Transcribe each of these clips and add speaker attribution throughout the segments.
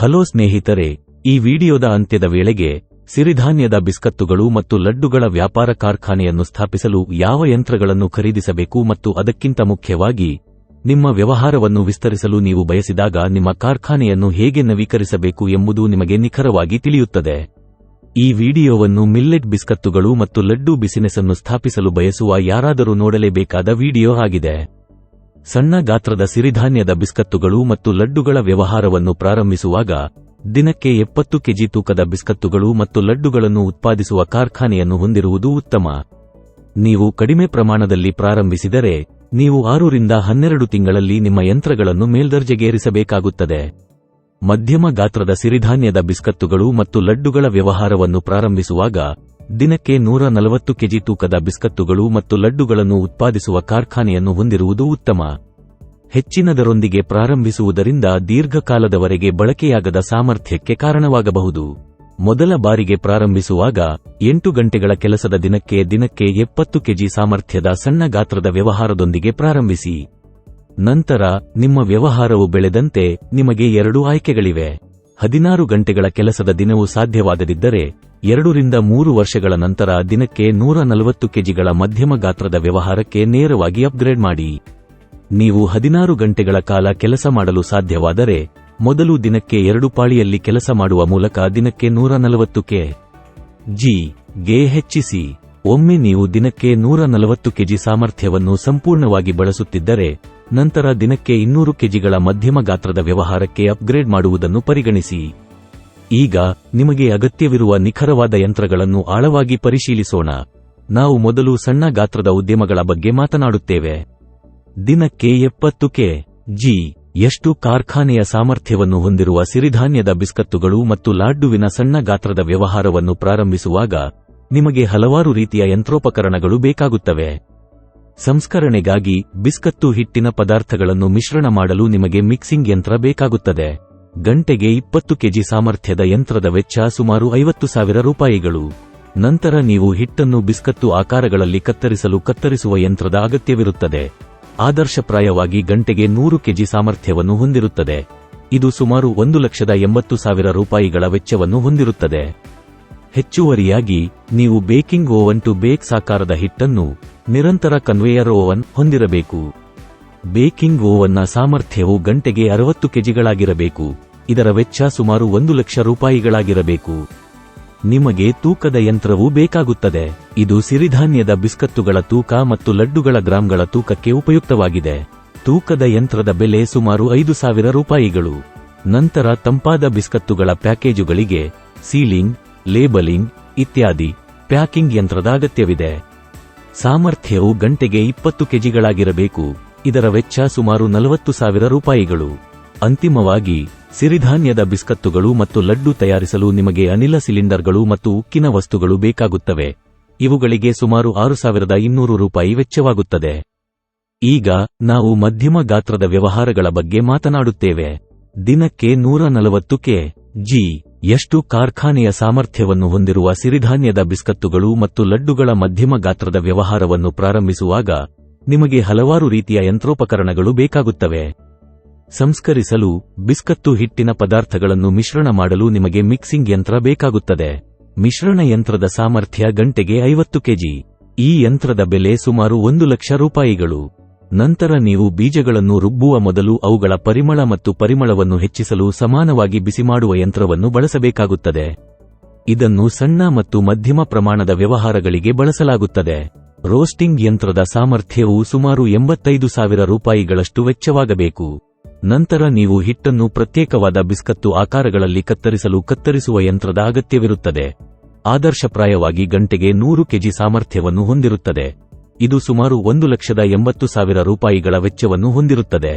Speaker 1: Hello ಸ್ನೇಹಿತರೆ, ಈ ವಿಡಿಯೋದ ಅಂತ್ಯದ ವೇಳೆಗೆ ಸಿರಿಧಾನ್ಯದ ಬಿಸ್ಕತ್ತುಗಳು ಮತ್ತು ಲಡ್ಡುಗಳ ವ್ಯಾಪಾರ ಕಾರ್ಖಾನೆಯನ್ನು ಸ್ಥಾಪಿಸಲು ಯಾವ ಯಂತ್ರಗಳನ್ನು ಖರೀದಿಸಬೇಕು ಮತ್ತು ಅದಕ್ಕಿಂತ ಮುಖ್ಯವಾಗಿ ನಿಮ್ಮ ವ್ಯವಹಾರವನ್ನು ವಿಸ್ತರಿಸಲು ನೀವು ಬಯಸಿದಾಗ ನಿಮ್ಮ ಕಾರ್ಖಾನೆಯನ್ನು ಹೇಗೆ ನವೀಕರಿಸಬೇಕು ಎಂಬುದು ನಿಮಗೆ ನಿಖರವಾಗಿ ತಿಳಿಯುತ್ತದೆ. ಈ ವಿಡಿಯೋವನ್ನು ಮಿಲ್ಲೆಟ್ ಬಿಸ್ಕತ್ತುಗಳು ಮತ್ತು ಲಡ್ಡು ಬಿಸಿನೆಸ್ ಅನ್ನು ಸ್ಥಾಪಿಸಲು ಬಯಸುವ ಯಾರಾದರೂ ನೋಡಲೇಬೇಕಾದ ವಿಡಿಯೋ ಆಗಿದೆ. ಸಣ್ಣ ಗಾತ್ರದ ಸಿರಿಧಾನ್ಯದ ಬಿಸ್ಕತ್ತುಗಳು ಮತ್ತು ಲಡ್ಡುಗಳ ವ್ಯವಹಾರವನ್ನು ಪ್ರಾರಂಭಿಸುವಾಗ ದಿನಕ್ಕೆ 70 ಕೆಜಿ ತೂಕದ ಬಿಸ್ಕತ್ತುಗಳು ಮತ್ತು ಲಡ್ಡುಗಳನ್ನು ಉತ್ಪಾದಿಸುವ ಕಾರ್ಖಾನೆಯನ್ನು ಹೊಂದಿರುವುದು ಉತ್ತಮ. ನೀವು ಕಡಿಮೆ ಪ್ರಮಾಣದಲ್ಲಿ ಪ್ರಾರಂಭಿಸಿದರೆ ನೀವು 6 ರಿಂದ 12 ತಿಂಗಳಲ್ಲಿ ನಿಮ್ಮ ಯಂತ್ರಗಳನ್ನು ಮೇಲ್ದರ್ಜೆಗೇರಿಸಬೇಕಾಗುತ್ತದೆ. ಮಧ್ಯಮ ಗಾತ್ರದ ಸಿರಿಧಾನ್ಯದ ಬಿಸ್ಕತ್ತುಗಳು ಮತ್ತು ಲಡ್ಡುಗಳ ವ್ಯವಹಾರವನ್ನು ಪ್ರಾರಂಭಿಸುವಾಗ ದಿನಕ್ಕೆ 140 ಕೆಜಿ ತೂಕದ ಬಿಸ್ಕತ್ತುಗಳು ಮತ್ತು ಲಡ್ಡುಗಳನ್ನು ಉತ್ಪಾದಿಸುವ ಕಾರ್ಖಾನೆಯನ್ನು ಹೊಂದಿರುವುದು ಉತ್ತಮ. ಹೆಚ್ಚಿನದರೊಂದಿಗೆ ಪ್ರಾರಂಭಿಸುವುದರಿಂದ ದೀರ್ಘಕಾಲದವರೆಗೆ ಬಳಕೆಯಾಗದ ಸಾಮರ್ಥ್ಯಕ್ಕೆ ಕಾರಣವಾಗಬಹುದು. ಮೊದಲ ಬಾರಿಗೆ ಪ್ರಾರಂಭಿಸುವಾಗ 8 ಗಂಟೆಗಳ ಕೆಲಸದ ದಿನಕ್ಕೆ 70 ಕೆಜಿ ಸಾಮರ್ಥ್ಯದ ಸಣ್ಣ ಗಾತ್ರದ ವ್ಯವಹಾರದೊಂದಿಗೆ ಪ್ರಾರಂಭಿಸಿ. ನಂತರ ನಿಮ್ಮ ವ್ಯವಹಾರವು ಬೆಳೆದಂತೆ ನಿಮಗೆ 2 ಆಯ್ಕೆಗಳಿವೆ. 16 ಗಂಟೆಗಳ ಕೆಲಸದ ದಿನವು ಸಾಧ್ಯವಾಗದಿದ್ದರೆ 2 ರಿಂದ 3 ವರ್ಷಗಳ ನಂತರ ದಿನಕ್ಕೆ 140 ಕೆಜಿಗಳ ಮಧ್ಯಮ ಗಾತ್ರದ ವ್ಯವಹಾರಕ್ಕೆ ನೇರವಾಗಿ ಅಪ್ಗ್ರೇಡ್ ಮಾಡಿ. ನೀವು 16 ಗಂಟೆಗಳ ಕಾಲ ಕೆಲಸ ಮಾಡಲು ಸಾಧ್ಯವಾದರೆ ಮೊದಲು ದಿನಕ್ಕೆ 2 ಪಾಳಿಯಲ್ಲಿ ಕೆಲಸ ಮಾಡುವ ಮೂಲಕ ದಿನಕ್ಕೆ 140 ಕೆಜಿಗೆ ಹೆಚ್ಚಿಸಿ. ಒಮ್ಮೆ ನೀವು ದಿನಕ್ಕೆ 140 ಕೆಜಿ ಸಾಮರ್ಥ್ಯವನ್ನು ಸಂಪೂರ್ಣವಾಗಿ ಬಳಸುತ್ತಿದ್ದರೆ ನಂತರ ದಿನಕ್ಕೆ 200 ಕೆಜಿಗಳ ಮಧ್ಯಮ ಗಾತ್ರದ ವ್ಯವಹಾರಕ್ಕೆ ಅಪ್ಗ್ರೇಡ್ ಮಾಡುವುದನ್ನು ಪರಿಗಣಿಸಿ. ಈಗ ನಿಮಗೆ ಅಗತ್ಯವಿರುವ ನಿಖರವಾದ ಯಂತ್ರಗಳನ್ನು ಆಳವಾಗಿ ಪರಿಶೀಲಿಸೋಣ. ನಾವು ಮೊದಲು ಸಣ್ಣ ಗಾತ್ರದ ಉದ್ಯಮಗಳ ಬಗ್ಗೆ ಮಾತನಾಡುತ್ತೇವೆ. ದಿನಕ್ಕೆ 70 ಕೆಜಿ ಎಷ್ಟು ಕಾರ್ಖಾನೆಯ ಸಾಮರ್ಥ್ಯವನ್ನು ಹೊಂದಿರುವ ಸಿರಿಧಾನ್ಯದ ಬಿಸ್ಕತ್ತುಗಳು ಮತ್ತು ಲಾಡ್ಡುವಿನ ಸಣ್ಣ ಗಾತ್ರದ ವ್ಯವಹಾರವನ್ನು ಪ್ರಾರಂಭಿಸುವಾಗ ನಿಮಗೆ ಹಲವಾರು ರೀತಿಯ ಯಂತ್ರೋಪಕರಣಗಳು ಬೇಕಾಗುತ್ತವೆ. ಸಂಸ್ಕರಣೆಗಾಗಿ ಬಿಸ್ಕತ್ತು ಹಿಟ್ಟಿನ ಪದಾರ್ಥಗಳನ್ನು ಮಿಶ್ರಣ ಮಾಡಲು ನಿಮಗೆ ಮಿಕ್ಸಿಂಗ್ ಯಂತ್ರ ಬೇಕಾಗುತ್ತದೆ. ಗಂಟೆಗೆ 20 ಕೆಜಿ ಸಾಮರ್ಥ್ಯದ ಯಂತ್ರದ ವೆಚ್ಚ ಸುಮಾರು 50,000 ರೂಪಾಯಿಗಳು. ನಂತರ ನೀವು ಹಿಟ್ಟನ್ನು ಬಿಸ್ಕತ್ತು ಆಕಾರಗಳಲ್ಲಿ ಕತ್ತರಿಸುವ ಯಂತ್ರದ ಅಗತ್ಯವಿರುತ್ತದೆ. ಆದರ್ಶಪ್ರಾಯವಾಗಿ ಗಂಟೆಗೆ 100 ಕೆಜಿ ಸಾಮರ್ಥ್ಯವನ್ನು ಹೊಂದಿರುತ್ತದೆ. ಇದು ಸುಮಾರು 1,80,000 ರೂಪಾಯಿಗಳ ವೆಚ್ಚವನ್ನು ಹೊಂದಿರುತ್ತದೆ. ಹೆಚ್ಚುವರಿಯಾಗಿ ನೀವು ಬೇಕಿಂಗ್ ಓವನ್ ಟು ಬೇಕ್ ಸಾಕಾರದ ಹಿಟ್ಟನ್ನು ನಿರಂತರ ಕನ್ವೇಯರ್ ಓವನ್ ಹೊಂದಿರಬೇಕು. ಬೇಕಿಂಗ್ ಓವನ್ನ ಸಾಮರ್ಥ್ಯವು ಗಂಟೆಗೆ 60 ಕೆಜಿಗಳಾಗಿರಬೇಕು. ಇದರ ವೆಚ್ಚ ಸುಮಾರು 1,00,000 ರೂಪಾಯಿಗಳಾಗಿರಬೇಕು. ನಿಮಗೆ ತೂಕದ ಯಂತ್ರವೂ ಬೇಕಾಗುತ್ತದೆ. ಇದು ಸಿರಿಧಾನ್ಯದ ಬಿಸ್ಕತ್ತುಗಳ ತೂಕ ಮತ್ತು ಲಡ್ಡುಗಳ ಗ್ರಾಂಗಳ ತೂಕಕ್ಕೆ ಉಪಯುಕ್ತವಾಗಿದೆ. ತೂಕದ ಯಂತ್ರದ ಬೆಲೆ ಸುಮಾರು 5,000 ರೂಪಾಯಿಗಳು. ನಂತರ ತಂಪಾದ ಬಿಸ್ಕತ್ತುಗಳ ಪ್ಯಾಕೇಜುಗಳಿಗೆ ಸೀಲಿಂಗ್, ಲೇಬಲಿಂಗ್ ಇತ್ಯಾದಿ ಪ್ಯಾಕಿಂಗ್ ಯಂತ್ರದ ಅಗತ್ಯವಿದೆ. ಸಾಮರ್ಥ್ಯವು ಗಂಟೆಗೆ 20 ಕೆಜಿಗಳಾಗಿರಬೇಕು. ಇದರ ವೆಚ್ಚ ಸುಮಾರು 40,000 ರೂಪಾಯಿಗಳು. ಅಂತಿಮವಾಗಿ ಸಿರಿಧಾನ್ಯದ ಬಿಸ್ಕತ್ತುಗಳು ಮತ್ತು ಲಡ್ಡು ತಯಾರಿಸಲು ನಿಮಗೆ ಅನಿಲ ಸಿಲಿಂಡರ್ಗಳು ಮತ್ತು ಉಕ್ಕಿನ ವಸ್ತುಗಳು ಬೇಕಾಗುತ್ತವೆ. ಇವುಗಳಿಗೆ ಸುಮಾರು 6,200 ರೂಪಾಯಿ ವೆಚ್ಚವಾಗುತ್ತದೆ. ಈಗ ನಾವು ಮಧ್ಯಮ ಗಾತ್ರದ ವ್ಯವಹಾರಗಳ ಬಗ್ಗೆ ಮಾತನಾಡುತ್ತೇವೆ. ದಿನಕ್ಕೆ 140 ಕೆಜಿ ಎಷ್ಟು ಕಾರ್ಖಾನೆಯ ಸಾಮರ್ಥ್ಯವನ್ನು ಹೊಂದಿರುವ ಸಿರಿಧಾನ್ಯದ ಬಿಸ್ಕತ್ತುಗಳು ಮತ್ತು ಲಡ್ಡುಗಳ ಮಧ್ಯಮ ಗಾತ್ರದ ವ್ಯವಹಾರವನ್ನು ಪ್ರಾರಂಭಿಸುವಾಗ ನಿಮಗೆ ಹಲವಾರು ರೀತಿಯ ಯಂತ್ರೋಪಕರಣಗಳು ಬೇಕಾಗುತ್ತವೆ. ಸಂಸ್ಕರಿಸಲು ಬಿಸ್ಕತ್ತು ಹಿಟ್ಟಿನ ಪದಾರ್ಥಗಳನ್ನು ಮಿಶ್ರಣ ಮಾಡಲು ನಿಮಗೆ ಮಿಕ್ಸಿಂಗ್ ಯಂತ್ರ ಬೇಕಾಗುತ್ತದೆ. ಮಿಶ್ರಣ ಯಂತ್ರದ ಸಾಮರ್ಥ್ಯ ಗಂಟೆಗೆ 50 ಕೆಜಿ. ಈ ಯಂತ್ರದ ಬೆಲೆ ಸುಮಾರು 1,00,000 ರೂಪಾಯಿಗಳು. ನಂತರ ನೀವು ಬೀಜಗಳನ್ನು ರುಬ್ಬುವ ಮೊದಲು ಅವುಗಳ ಪರಿಮಳ ಮತ್ತು ಪರಿಮಳವನ್ನು ಹೆಚ್ಚಿಸಲು ಸಮಾನವಾಗಿ ಬಿಸಿಮಾಡುವ ಯಂತ್ರವನ್ನು ಬಳಸಬೇಕಾಗುತ್ತದೆ. ಇದನ್ನು ಸಣ್ಣ ಮತ್ತು ಮಧ್ಯಮ ಪ್ರಮಾಣದ ವ್ಯವಹಾರಗಳಿಗೆ ಬಳಸಲಾಗುತ್ತದೆ. ರೋಸ್ಟಿಂಗ್ ಯಂತ್ರದ ಸಾಮರ್ಥ್ಯವು ಸುಮಾರು 85,000 ರೂಪಾಯಿಗಳಷ್ಟು ವೆಚ್ಚವಾಗಬೇಕು. ನಂತರ ನೀವು ಹಿಟ್ಟನ್ನು ಪ್ರತ್ಯೇಕವಾದ ಬಿಸ್ಕತ್ತು ಆಕಾರಗಳಲ್ಲಿ ಕತ್ತರಿಸುವ ಯಂತ್ರದ ಅಗತ್ಯವಿರುತ್ತದೆ. ಆದರ್ಶಪ್ರಾಯವಾಗಿ ಗಂಟೆಗೆ 100 ಕೆಜಿ ಸಾಮರ್ಥ್ಯವನ್ನು ಹೊಂದಿರುತ್ತದೆ. ಇದು ಸುಮಾರು 1,80,000 ರೂಪಾಯಿಗಳ ವೆಚ್ಚವನ್ನು ಹೊಂದಿರುತ್ತದೆ.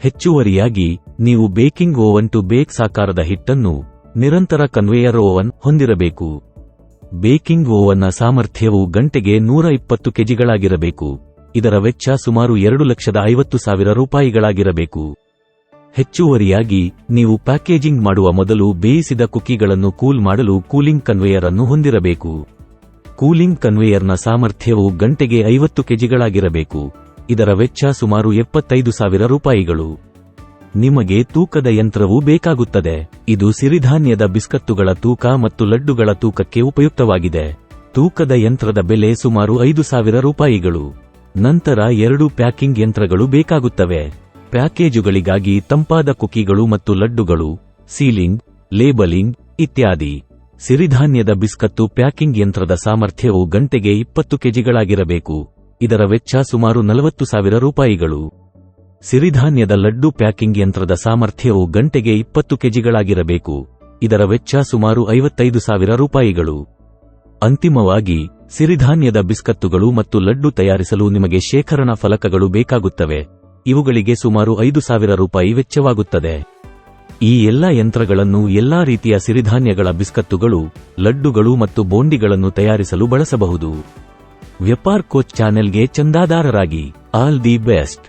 Speaker 1: ಹೆಚ್ಚುವರಿಯಾಗಿ ನೀವು ಬೇಕಿಂಗ್ ಓವನ್ ಟು ಬೇಕ್ ಸಾಕಾರದ ಹಿಟ್ಟನ್ನು ನಿರಂತರ ಕನ್ವೇಯರ್ ಓವನ್ ಹೊಂದಿರಬೇಕು. ಬೇಕಿಂಗ್ ಓವನ್ನ ಸಾಮರ್ಥ್ಯವು ಗಂಟೆಗೆ 120 ಕೆಜಿಗಳಾಗಿರಬೇಕು. ಇದರ ವೆಚ್ಚ ಸುಮಾರು 2,50,000 ರೂಪಾಯಿಗಳಾಗಿರಬೇಕು. ಹೆಚ್ಚುವರಿಯಾಗಿ ನೀವು ಪ್ಯಾಕೇಜಿಂಗ್ ಮಾಡುವ ಮೊದಲು ಬೇಯಿಸಿದ ಕುಕೀಗಳನ್ನು ಕೂಲ್ ಮಾಡಲು ಕೂಲಿಂಗ್ ಕನ್ವೇಯರ್ ಅನ್ನು ಹೊಂದಿರಬೇಕು. ಕೂಲಿಂಗ್ ಕನ್ವೇಯರ್ನ ಸಾಮರ್ಥ್ಯವು ಗಂಟೆಗೆ 50 ಕೆಜಿಗಳಾಗಿರಬೇಕು. ಇದರ ವೆಚ್ಚ ಸುಮಾರು 75,000 ರೂಪಾಯಿಗಳು. ನಿಮಗೆ ತೂಕದ ಯಂತ್ರವೂ ಬೇಕಾಗುತ್ತದೆ. ಇದು ಸಿರಿಧಾನ್ಯದ ಬಿಸ್ಕತ್ತುಗಳ ತೂಕ ಮತ್ತು ಲಡ್ಡುಗಳ ತೂಕಕ್ಕೆ ಉಪಯುಕ್ತವಾಗಿದೆ. ತೂಕದ ಯಂತ್ರದ ಬೆಲೆ ಸುಮಾರು 5,000 ರೂಪಾಯಿಗಳು. ನಂತರ 2 ಪ್ಯಾಕಿಂಗ್ ಯಂತ್ರಗಳು ಬೇಕಾಗುತ್ತವೆ. ಪ್ಯಾಕೇಜುಗಳಿಗಾಗಿ ತಂಪಾದ ಕುಕೀಗಳು ಮತ್ತು ಲಡ್ಡುಗಳು, ಸೀಲಿಂಗ್, ಲೇಬಲಿಂಗ್ ಇತ್ಯಾದಿ. ಸಿರಿಧಾನ್ಯದ ಬಿಸ್ಕತ್ತು ಪ್ಯಾಕಿಂಗ್ ಯಂತ್ರದ ಸಾಮರ್ಥ್ಯವು ಗಂಟೆಗೆ 20 ಕೆಜಿಗಳಾಗಿರಬೇಕು. ಇದರ ವೆಚ್ಚ ಸುಮಾರು 40,000 ರೂಪಾಯಿಗಳು. ಸಿರಿಧಾನ್ಯದ ಲಡ್ಡು ಪ್ಯಾಕಿಂಗ್ ಯಂತ್ರದ ಸಾಮರ್ಥ್ಯವು ಗಂಟೆಗೆ 20 ಕೆಜಿಗಳಾಗಿರಬೇಕು. ಇದರ ವೆಚ್ಚ ಸುಮಾರು 55,000 ರೂಪಾಯಿಗಳು. ಅಂತಿಮವಾಗಿ, ಸಿರಿಧಾನ್ಯದ ಬಿಸ್ಕತ್ತುಗಳು ಮತ್ತು ಲಡ್ಡು ತಯಾರಿಸಲು ನಿಮಗೆ ಶೇಖರಣಾ ಫಲಕಗಳು ಬೇಕಾಗುತ್ತವೆ. ಇವುಗಳಿಗೆ ಸುಮಾರು 5,000 ರೂಪಾಯಿ ವೆಚ್ಚವಾಗುತ್ತದೆ. ಈ ಎಲ್ಲಾ ಯಂತ್ರಗಳನ್ನು ಎಲ್ಲಾ ರೀತಿಯ ಸಿರಿಧಾನ್ಯಗಳ ಬಿಸ್ಕತ್ತುಗಳು, ಲಡ್ಡುಗಳು ಮತ್ತು ಬೋಂಡಿಗಳನ್ನು ತಯಾರಿಸಲು ಬಳಸಬಹುದು. ವ್ಯಾಪಾರ್ ಕೋಚ್ ಚಾನೆಲ್ಗೆ ಚಂದಾದಾರರಾಗಿ. All the best.